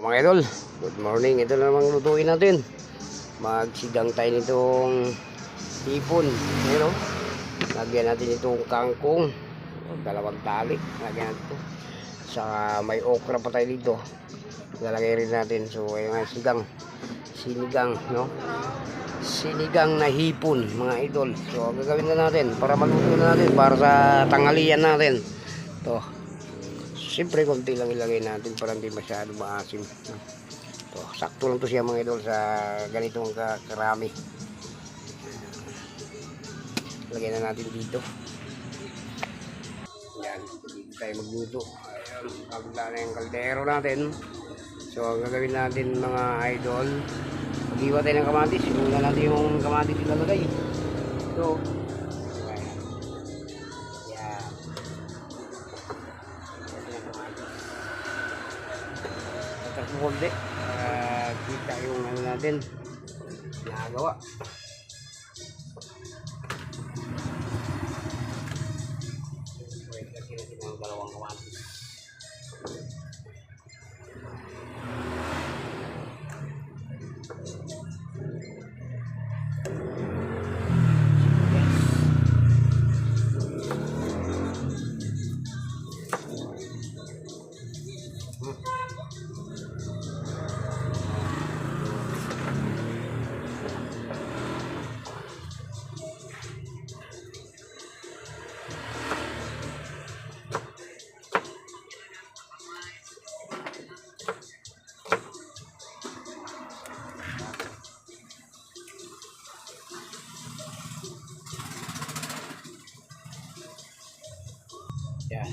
Mga idol, good morning. Ito na namang lutuin natin. Magsigang tayo nitong hipon. Ayan o. Lagyan natin itong kangkong. Dalawang tali. Lagyan natin ito. Saka may okra pa tayo dito. Lalagay rin natin. So ayun nga, sinigang, no? Sinigang na hipon, mga idol. So gagawin na natin para maluto na natin para sa tanghalian natin. To. Siyempre konti lang ilagay natin para hindi masyado maasim. To, sakto lang to siya mga idol sa ganitong karami. Lagyan na natin dito. Yan, dito tayo magluto. Ayan, kabila na yung kaldero natin. So gagawin natin mga idol, mag-iwa tayo ng kamatis. Una natin yung kamatis ilalagay. So konti kita yung ano natin nagawa. Wait, lagyan natin ng dalawang kamatis. Yan.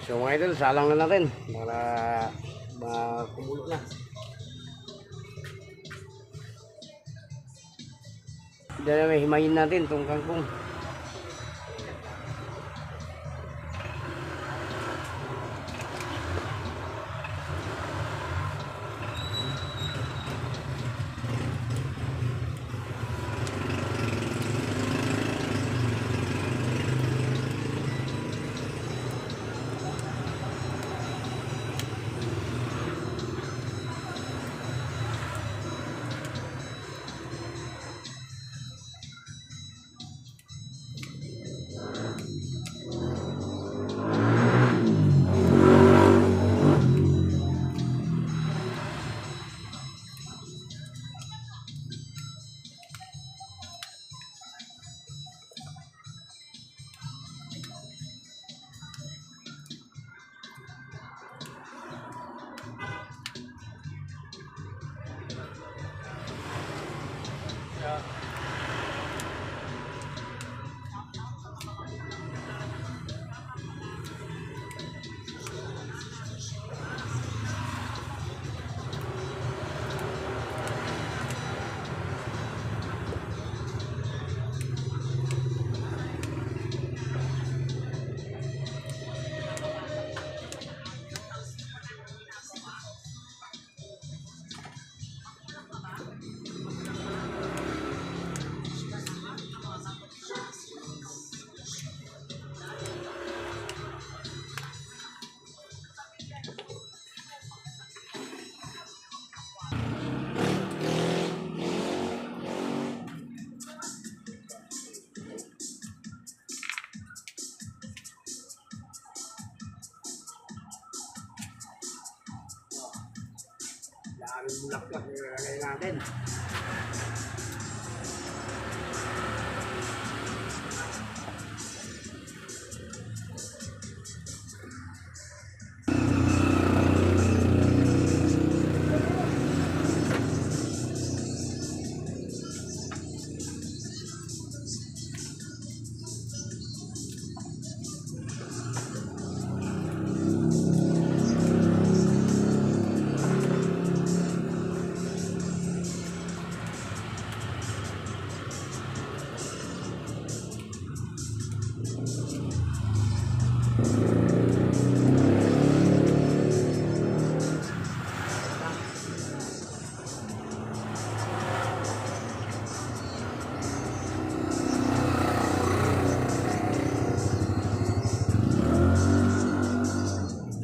So mga idol, salang na natin para makumulo na. Dahil may himayin natin itong kangkong. Daming bulaklak yung ilalagay natin.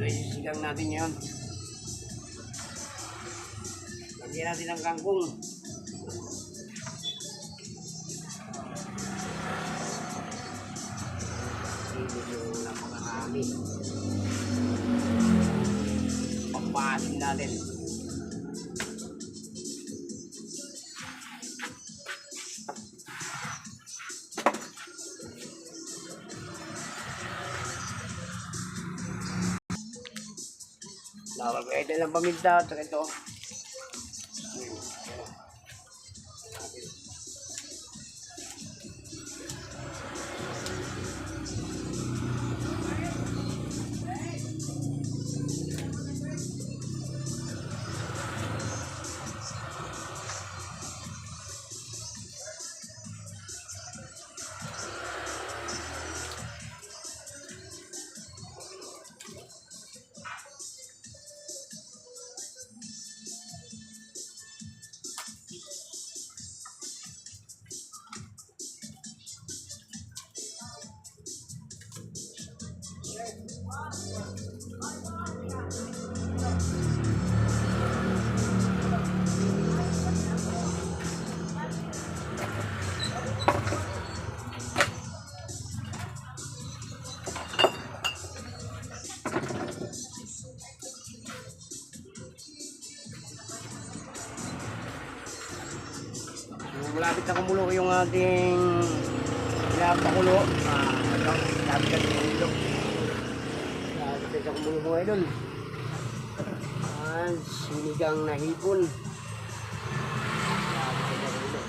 Sisigang natin yun. Lagyan natin ng kangkong. Medyo napakarami. Pampasin natin. Nakagay din ng paminta at ito. Malapit na kumulo yung ating pinapakulo. Malapit na kumulo. Malapit na kumulo mga idol. Sinigang na hipon. Malapit na kumulo.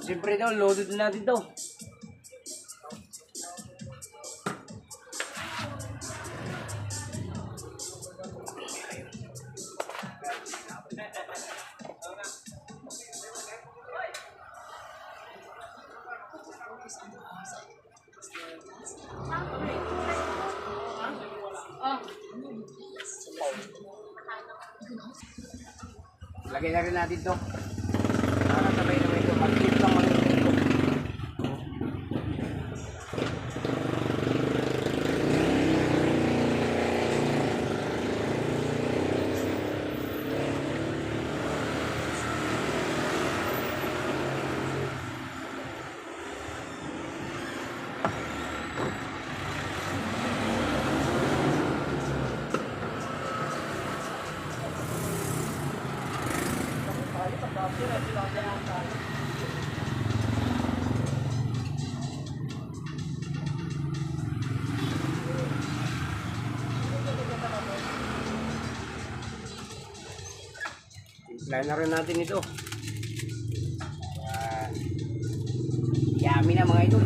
Siyempre daw, loaded na natin daw. Lagay na rin natin to. Para sabay naman ito. Mag-tip lang mga ito. Timplahan na rin natin ito. Yummy na mga idol.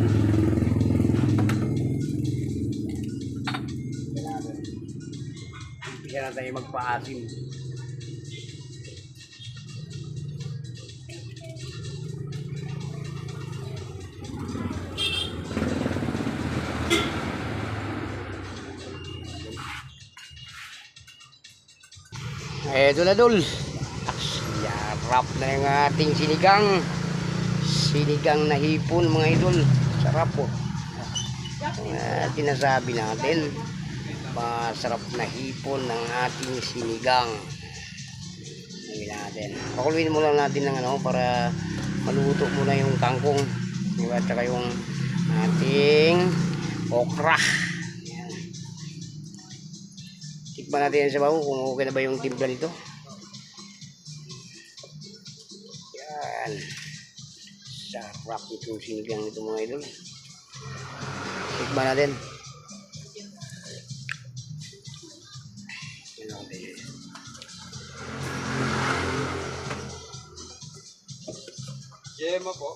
Umpisa na tayo magpaasim. eto na dul. Sarap na yung ating sinigang. Sinigang na hipon mga idol. Sarap po. Tinasabi natin. Masarap na hipon ng ating sinigang. Natin. Pakuluin mo lang natin ng ano para maluto muna yung kangkong. Diba? At saka yung ating okra. Ayan. Tikman natin yan sa bawo kung okay na ba yung timpla nito. Yan. Sarap itong sinigang nito mga idol. Tikman natin. Yema po.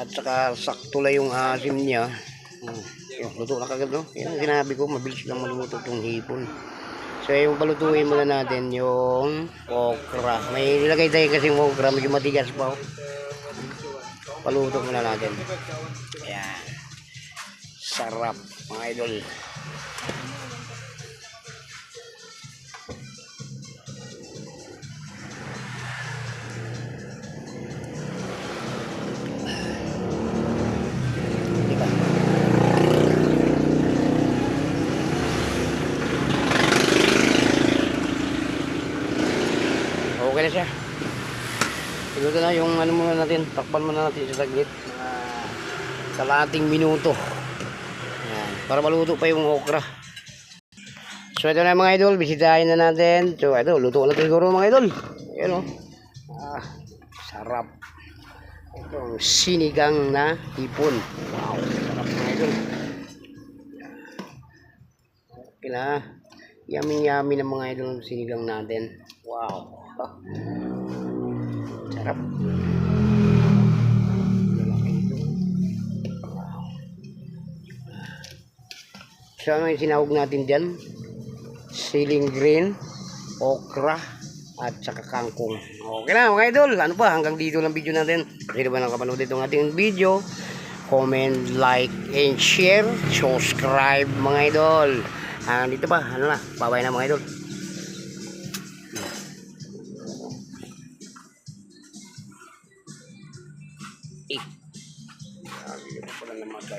At saka sakto lang yung asim niya. Luto na kagad, no? Yan ang sinabi ko, mabilis lang maluto itong hipon. So yung palutuin muna natin yung okra. May nilagay tayo kasi yung okra, medyo matigas pa. Paluto muna natin. Ayan. Sarap mga idol. Okay na siya. Ito na yung ano muna natin, takpan muna natin sa saglit. Kalahating minuto. Ayan, para maluto pa yung okra. So ito na mga idol, bisitahin na natin. So ito, luto na siguro mga idol. Ayan o. Sarap. Ito, sinigang na hipon. Wow, sarap mga idol. Okay na. Yummy ng mga idol sinigang natin. Wow. Sarap. So ano yung sinahog natin dyan? Siling green, okra, at saka kangkong. Okay na mga idol. Ano pa? Hanggang dito lang video natin. Kasi ba nakapanood itong ating video? Comment, like, and share. Subscribe mga idol. Dito pa. Ano na? Bye-bye na mga idol.